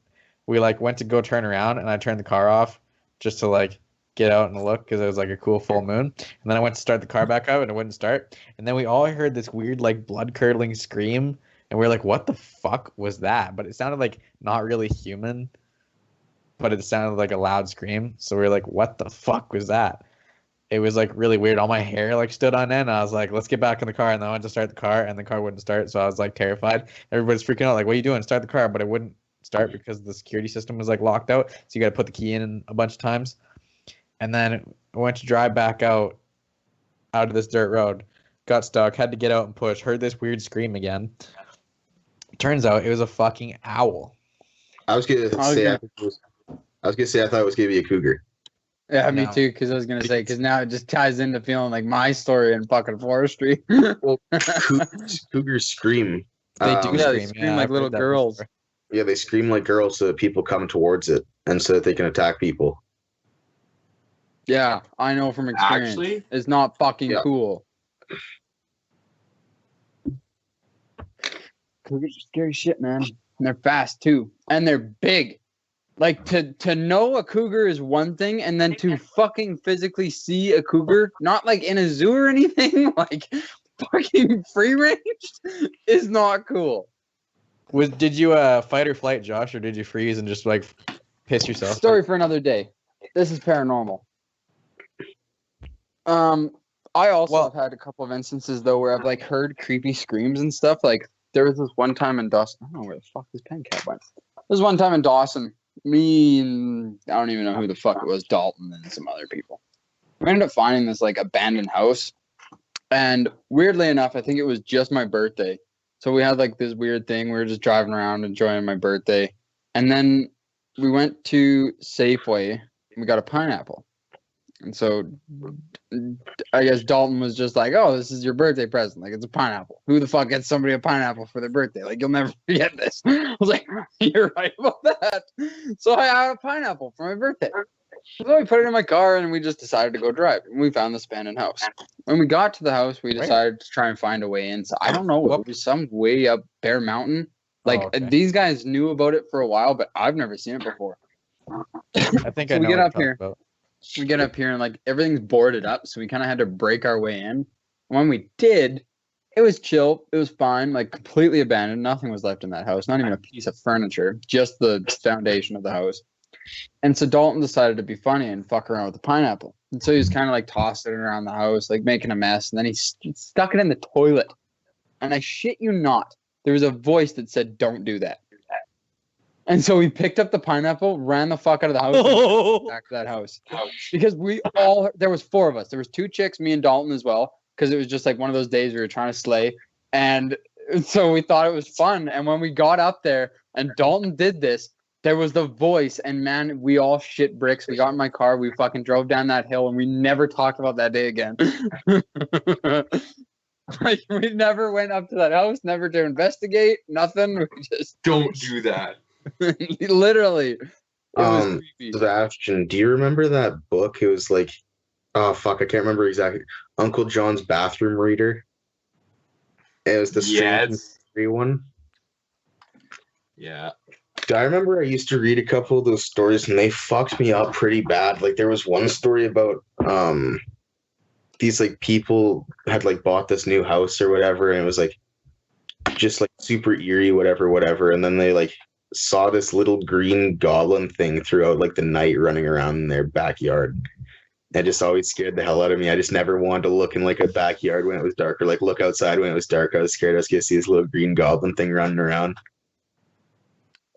we like went to go turn around and I turned the car off just to like get out and look because it was like a cool full moon. And then I went to start the car back up and it wouldn't start. And then we all heard this weird like blood curdling scream. And we are like, what the fuck was that? But it sounded like not really human, but it sounded like a loud scream. So we were like, what the fuck was that? It was like really weird. All my hair like stood on end. I was like, let's get back in the car. And then I went to start the car and the car wouldn't start. So I was like terrified. Everybody's freaking out. Like, what are you doing? Start the car. But it wouldn't start because the security system was like locked out. So you got to put the key in a bunch of times. And then I went to drive back out of this dirt road, got stuck, had to get out and push, heard this weird scream again. Turns out it was a fucking owl. I was gonna say I thought it was gonna be a cougar. Yeah, me No. too, because I was going to say, because now it just ties into feeling like my story in fucking forestry. Cougars scream. They do yeah, they scream. scream like I've heard little that girls. before. Yeah, they scream like girls so that people come towards it and so that they can attack people. Yeah, I know from experience. Actually, It's not fucking Yeah. cool. Cougars are scary shit, man. And they're fast too. And they're big. Like to know a cougar is one thing, and then to fucking physically see a cougar, not like in a zoo or anything, like fucking free range is not cool. Did you fight or flight, Josh, or did you freeze and just like piss yourself? Story for another day. This is paranormal. I also have had a couple of instances though where I've like heard creepy screams and stuff. Like there was this one time in Dawson. I don't know where the fuck this pen cap went. There was one time in Dawson. Me and I don't even know who the fuck it was. Dalton and some other people. We ended up finding this like abandoned house, and weirdly enough, I think it was just my birthday. So we had like this weird thing. We were just driving around enjoying my birthday, and then we went to Safeway. And we got a pineapple. And so I guess Dalton was just like, "Oh, this is your birthday present. Like, it's a pineapple. Who the fuck gets somebody a pineapple for their birthday? Like, you'll never forget this." I was like, "You're right about that." So I had a pineapple for my birthday. So we put it in my car and we just decided to go drive. And we found this abandoned house. When we got to the house, we decided to try and find a way in. So I don't know. It was some way up Bear Mountain. Like, these guys knew about it for a while, but I've never seen it before. I think So I know we get what up you're here. talking about. We get up here and like everything's boarded up, so we kind of had to break our way in. When we did, it was chill. It was fine, like completely abandoned. Nothing was left in that house, not even a piece of furniture, just the foundation of the house. And so Dalton decided to be funny and fuck around with the pineapple. And so he was kind of like tossing it around the house, like making a mess. And then he stuck it in the toilet. And I shit you not, there was a voice that said, "Don't do that." And so we picked up the pineapple, ran the fuck out of the house, and back to that house. Because there was 4 of us. There was 2 chicks, me and Dalton as well, because it was just like one of those days we were trying to slay. And so we thought it was fun. And when we got up there and Dalton did this, there was the voice, and man, we all shit bricks. We got in my car, we fucking drove down that hill, and we never talked about that day again. Like, we never went up to that house, never to investigate, nothing. We just Don't do that. literally. It was creepy. Sebastian, do you remember that book? It was like, oh fuck, I can't remember exactly. Uncle John's Bathroom Reader. It was the Strange Mystery one. Yeah. I remember I used to read a couple of those stories and they fucked me up pretty bad. Like there was one story about these like people had like bought this new house or whatever, and it was like just like super eerie, whatever, and then they like saw this little green goblin thing throughout like the night running around in their backyard. That just always scared the hell out of me. I just never wanted to look in like a backyard when it was dark, or like look outside when it was dark. I was scared I was gonna see this little green goblin thing running around.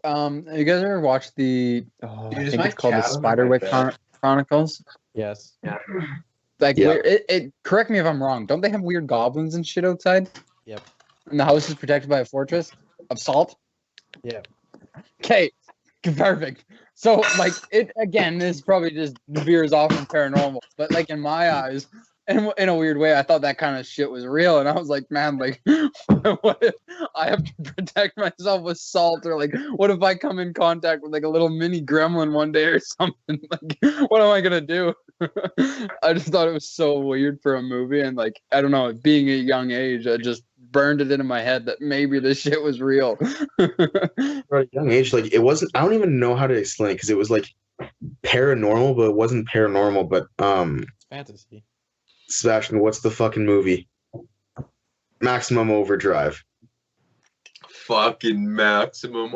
Have you guys ever watched I think it's called the Spiderwick Chronicles? Yes. Yeah. Like, correct me if I'm wrong. Don't they have weird goblins and shit outside? Yep. And the house is protected by a fortress of salt? Yeah. Okay, perfect. So, like, it again, this probably just veers off from paranormal, but like in my eyes, in a weird way, I thought that kind of shit was real, and I was like, man, like, what if I have to protect myself with salt, or like, what if I come in contact with like a little mini gremlin one day or something? Like, what am I gonna do? I just thought it was so weird for a movie, and like, I don't know, being a young age, I just burned it into my head that maybe this shit was real. At a young age, like it wasn't. I don't even know how to explain it because it was like paranormal, but it wasn't paranormal. But It's fantasy. Sebastian, what's the fucking movie? Maximum Overdrive. Fucking Maximum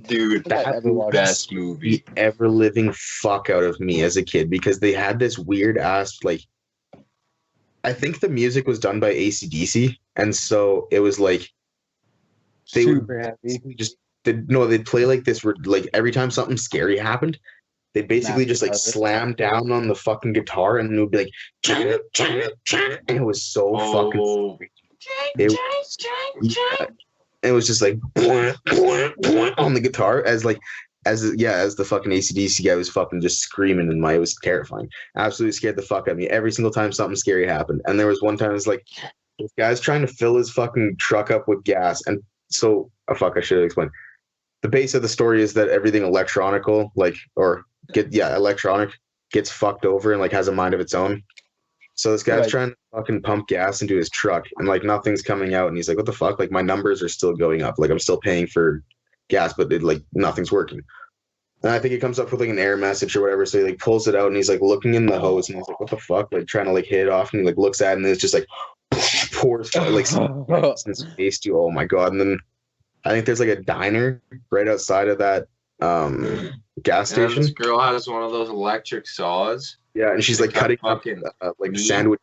dude. That's the best movie. The ever living fuck out of me as a kid because they had this weird ass like. I think the music was done by AC/DC, and so it was like they Super would heavy. they'd play like this like every time something scary happened. They basically just like slam down on the fucking guitar and it would be like, and it was so fucking. It was just like on the guitar as the fucking AC/DC guy was fucking just screaming in it was terrifying. Absolutely scared the fuck out of me every single time something scary happened. And there was one time it was like this guy's trying to fill his fucking truck up with gas, and so I should have explained. The base of the story is that everything electronic gets fucked over and like has a mind of its own. So this guy's trying to fucking pump gas into his truck and like nothing's coming out, and he's like, what the fuck? Like my numbers are still going up. Like I'm still paying for gas, but nothing's working. And I think it comes up with like an error message or whatever. So he like pulls it out and he's like looking in the hose and he's like, what the fuck? Like trying to like hit it off, and he like looks at it and it's just like pours like in his face too. Oh my god. And then I think there's like a diner right outside of that gas station. This girl has one of those electric saws. Yeah, and she's like cutting fucking like sandwich,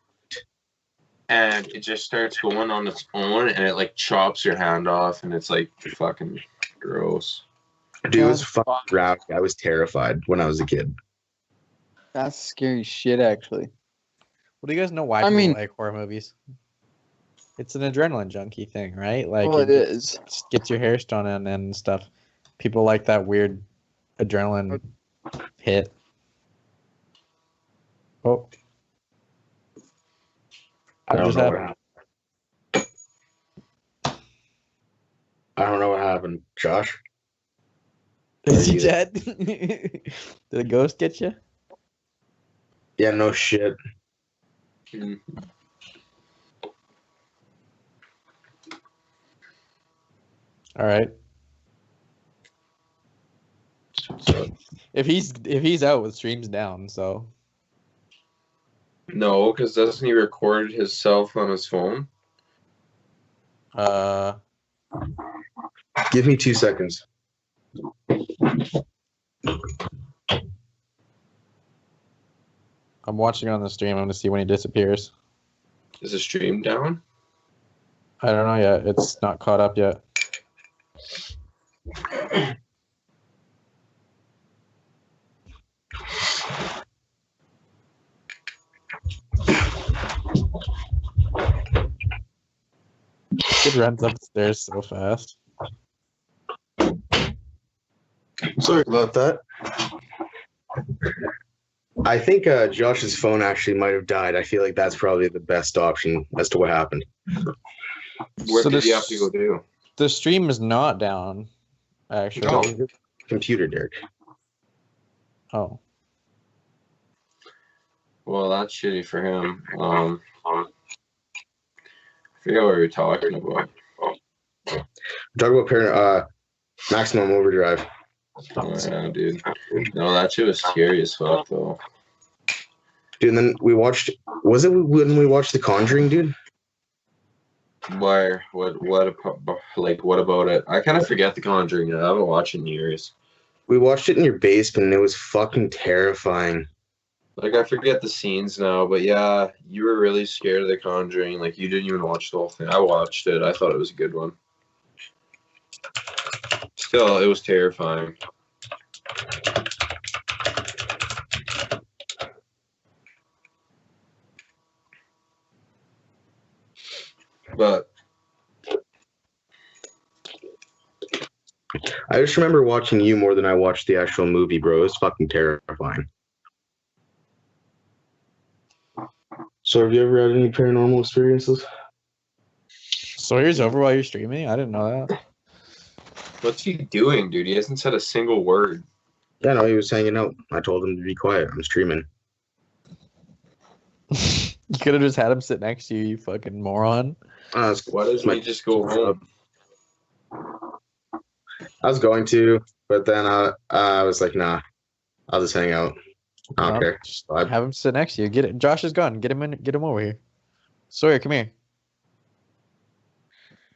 and it just starts going on its own, and it like chops your hand off, and it's like fucking gross. Dude, it was fucking rowdy. I was terrified when I was a kid. That's scary shit, actually. Well, do you guys know why people like horror movies? It's an adrenaline junkie thing, right? Like, well, it is. Just gets your hair stoned and stuff. People like that weird adrenaline hit. Oh, I what don't just know what happened? happened. I don't know what happened. Josh? Is Are he you- dead? Did a ghost get you? Yeah, no shit. Mm. All right. If he's out with streams down, so No, because doesn't he record himself on his phone? Give me 2 seconds. I'm watching on the stream. I'm gonna see when he disappears. Is the stream down? I don't know yet. It's not caught up yet. Kid runs upstairs so fast. Sorry about that. I think Josh's phone actually might have died. I feel like that's probably the best option as to what happened. What So did this- you have to go do? The stream is not down, actually. No. Computer, Derek. Oh. Well, that's shitty for him. I forget what we were talking about. Talk about maximum overdrive. Oh, yeah, dude. No, that shit was scary as fuck, though. Dude, and then we watched. Was it when we watched The Conjuring, dude? Where? What about it? I kind of forget The Conjuring. I haven't watched it in years. We watched it in your basement, and it was fucking terrifying. Like, I forget the scenes now, but yeah, you were really scared of The Conjuring. Like, you didn't even watch the whole thing. I watched it. I thought it was a good one. Still, it was terrifying. But I just remember watching you more than I watched the actual movie, bro. It was fucking terrifying. So, have you ever had any paranormal experiences? Sawyer's over while you're streaming? I didn't know that. what's he doing, dude? He hasn't said a single word. Yeah, no, he was hanging out. I told him to be quiet. I'm streaming. You could have just had him sit next to you, you fucking moron. Why doesn't he just go home? I was going to, but then I was like, nah, I'll just hang out. I don't No, care. just So I- have him sit next to you. Get it. Josh is gone. Get him in. Get him over here. Sawyer, come here.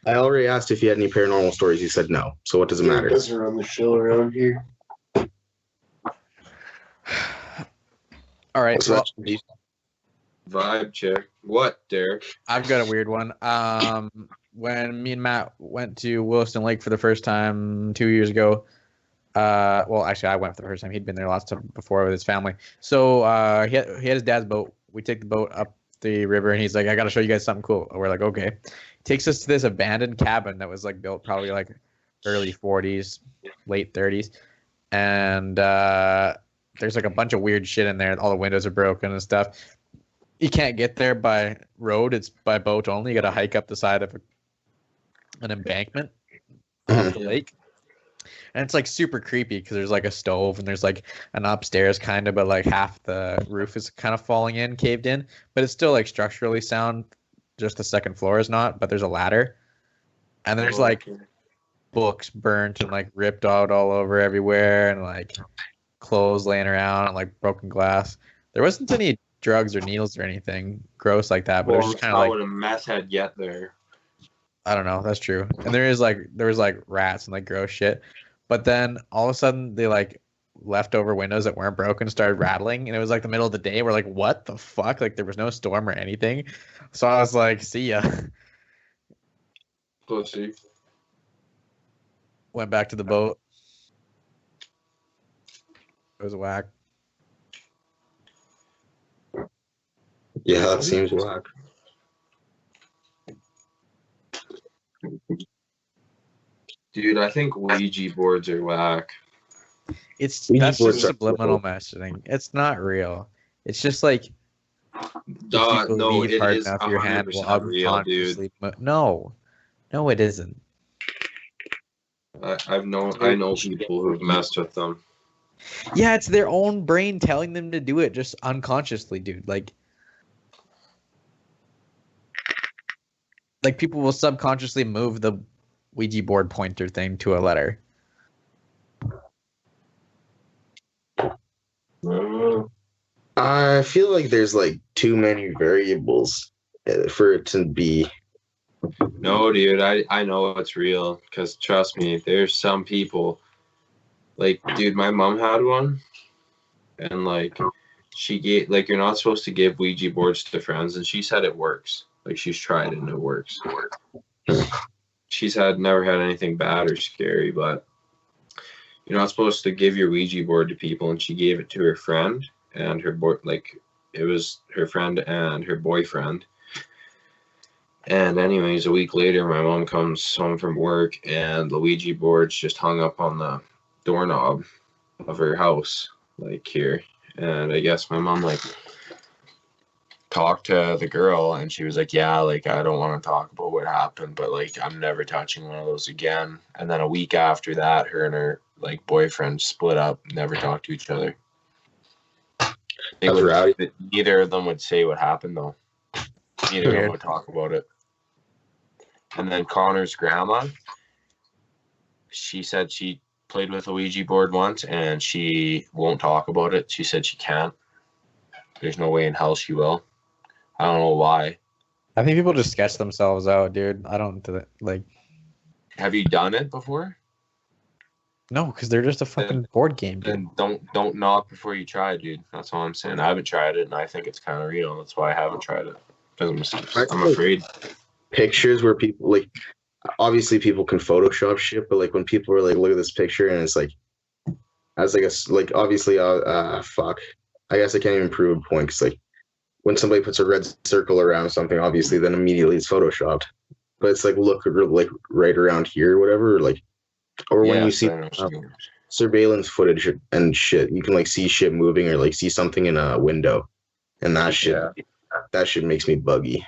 I already asked if he had any paranormal stories. He said no. So what does it matter? Doesn't run the show around here. All right. So Well, Vibe check. What, Derek? I've got a weird one. When me and Matt went to Williston Lake for the first time 2 years ago, well, actually, I went for the first time. He'd been there lots of before with his family. So he had his dad's boat. We take the boat up the river, and he's like, "I got to show you guys something cool." We're like, "Okay." Takes us to this abandoned cabin that was like built probably like early 40s, late 30s, and there's like a bunch of weird shit in there. All the windows are broken and stuff. You can't get there by road. It's by boat only. You got to hike up the side of an embankment off the lake. And it's like super creepy because there's like a stove and there's like an upstairs kind of, but like half the roof is kind of falling in, caved in. But it's still like structurally sound. Just the second floor is not, but there's a ladder. And there's like books burnt and like ripped out all over everywhere and like clothes laying around and like broken glass. There wasn't any drugs or needles or anything gross like that, but it was just kind of how like, would a meth head get there? I don't know. That's true. And there was like rats and like gross shit. But then all of a sudden they like leftover windows that weren't broken started rattling, and it was like the middle of the day. We're like, what the fuck? Like there was no storm or anything. So I was like, see ya. Pussy. Went back to the boat. It was whack. Yeah, that seems whack. Dude, I think Ouija boards are whack. It's Ouija that's boards just are subliminal cool. messaging. It's not real. It's just like if you No, believe it hard is enough, your hand will 100% real, dude. unconsciously. No, it isn't. I know people who've messed with them. Yeah, it's their own brain telling them to do it just unconsciously, dude. Like people will subconsciously move the Ouija board pointer thing to a letter. I feel like there's like too many variables for it to be. No, dude, I know it's real because trust me, there's some people. Like, dude, my mom had one, and like, she gave like you're not supposed to give Ouija boards to friends, and she said it works. Like, she's tried it and it works. She's never had anything bad or scary, but you're not supposed to give your Ouija board to people, and she gave it to her friend and her boy. Like, it was her friend and her boyfriend. And anyways, a week later, my mom comes home from work, and the Ouija board's just hung up on the doorknob of her house, like here. And I guess my mom like talked to the girl, and she was like, "Yeah, like I don't want to talk about what happened, but like I'm never touching one of those again." And then a week after that, her and her like boyfriend split up, never talked to each other. Neither of them would say what happened though. Neither of them would talk about it. And then Connor's grandma, she said she played with a Ouija board once and she won't talk about it. She said she can't. There's no way in hell she will. I don't know why. I think people just sketch themselves out, dude. I don't like. Have you done it before? No, because they're just a fucking board game, dude. And don't knock before you try, dude. That's all I'm saying. I haven't tried it, and I think it's kind of real. That's why I haven't tried it. Because I'm afraid. Pictures where people like, obviously people can Photoshop shit, but like when people are like, look at this picture, and it's like, as like a like obviously fuck. I guess I can't even prove a point because like when somebody puts a red circle around something, obviously then immediately it's photoshopped. But it's like look like right around here or whatever, or when you see surveillance footage and shit, you can like see shit moving or like see something in a window, and that shit makes me buggy.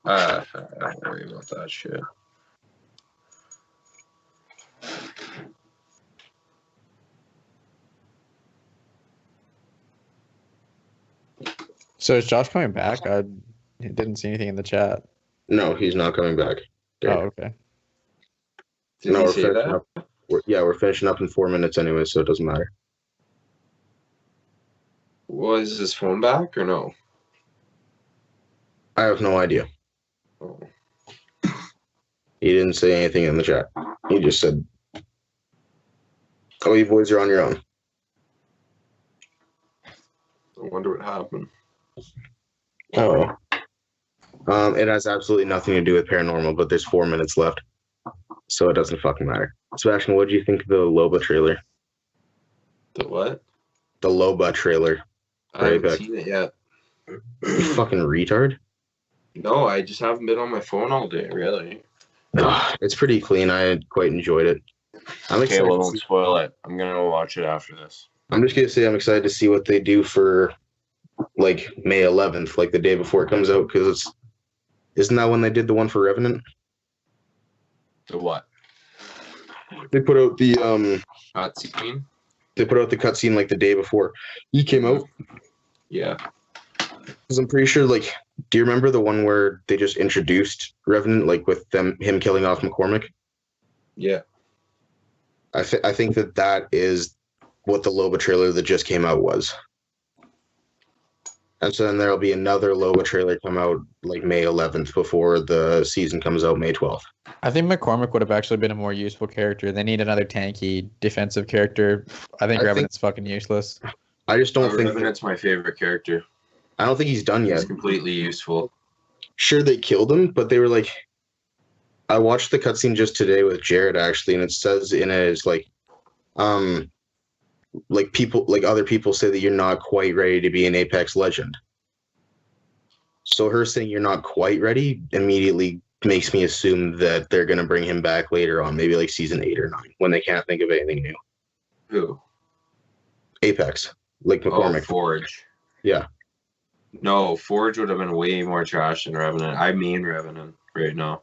Don't worry about that shit. So is Josh coming back? I didn't see anything in the chat. No, he's not coming back. Oh, okay. Did he say that? We're finishing up in 4 minutes anyway, so it doesn't matter. Was his phone back or no? I have no idea. Oh. He didn't say anything in the chat. He just said, "Oh, you boys are on your own." I wonder what happened. Oh. It has absolutely nothing to do with paranormal, but there's 4 minutes left, so it doesn't fucking matter. Sebastian, what do you think of the Loba trailer? The what? The Loba trailer. I haven't seen it yet. You fucking retard. No, I just haven't been on my phone all day, really. It's pretty clean. I quite enjoyed it. Okay, well, don't spoil it. I'm going to watch it after this. I'm just going to say I'm excited to see what they do for, like, May 11th, like the day before it comes out, because isn't that when they did the one for Revenant? The what? They put out the, cutscene? They put out the cutscene, like, the day before he came out. Yeah. Because I'm pretty sure, like, do you remember the one where they just introduced Revenant, like, with him killing off McCormick? Yeah. I think that is what the Loba trailer that just came out was. And so then there'll be another Loba trailer come out, like, May 11th before the season comes out May 12th. I think McCormick would have actually been a more useful character. They need another tanky defensive character. I think Revenant's fucking useless. I just don't think Revenant's my favorite character. I don't think he's done yet. He's completely useful. Sure, they killed him, but they were like, I watched the cutscene just today with Jared actually, and it says in it is like people, like other people say that you're not quite ready to be an Apex legend. So her saying you're not quite ready immediately makes me assume that they're gonna bring him back later on, maybe like season 8 or 9, when they can't think of anything new. Who? Apex. Lake Oh, McCormick. Forge. Yeah. No, Forge would have been way more trash than Revenant. I mean Revenant right now.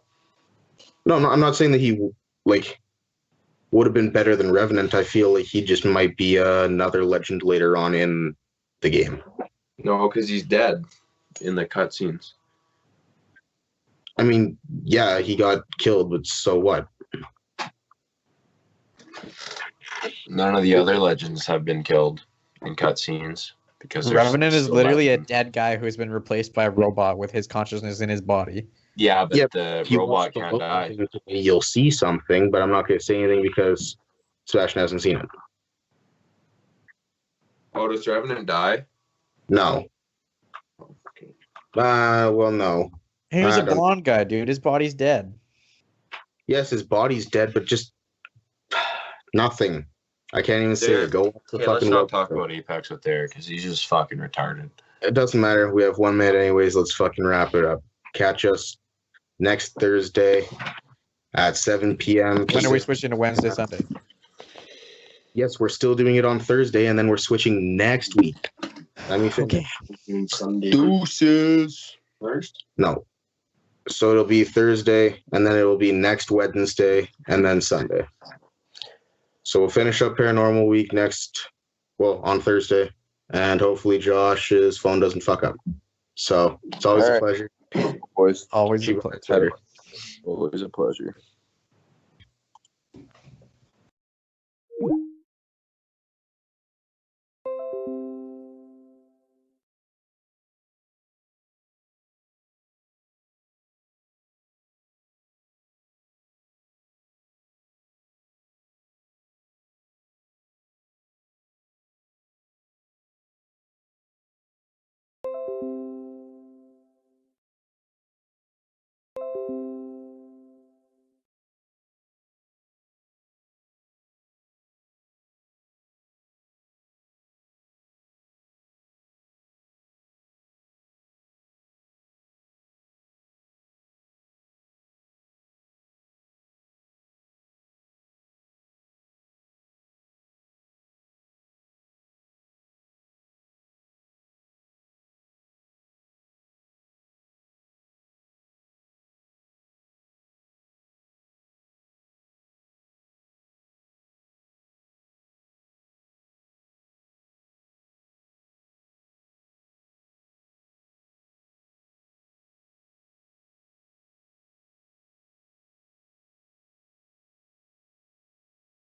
No, I'm not saying that he like would have been better than Revenant. I feel like he just might be another legend later on in the game. No, because he's dead in the cutscenes. I mean, yeah, he got killed, but so what? None of the other legends have been killed in cutscenes because they're Revenant is still literally a legends. dead guy who's been replaced by a robot with his consciousness in his body. Yeah, but Yeah, the If you robot watch the can't book, die. you'll see something, but I'm not going to say anything because Sebastian hasn't seen it. Oh, does Revenant die? No. Okay. Well, no. He was I a don't- blonde guy, dude. His body's dead. Yes, his body's dead, but just nothing. I can't even say it. Go watch the Okay, let's fucking not web. talk about Apex with Derek because he's just fucking retarded. It doesn't matter. We have 1 minute anyways. Let's fucking wrap it up. Catch us next Thursday at 7 p.m. When are we switching to Wednesday, Sunday? Yes, we're still doing it on Thursday, and then we're switching next week. Let me finish. And Sunday Deuces. first. No. So it'll be Thursday, and then it'll be next Wednesday, and then Sunday. So we'll finish up Paranormal Week on Thursday, and hopefully Josh's phone doesn't fuck up. So it's always All a right. pleasure. Boys, Always a Keep pleasure. better. always a pleasure.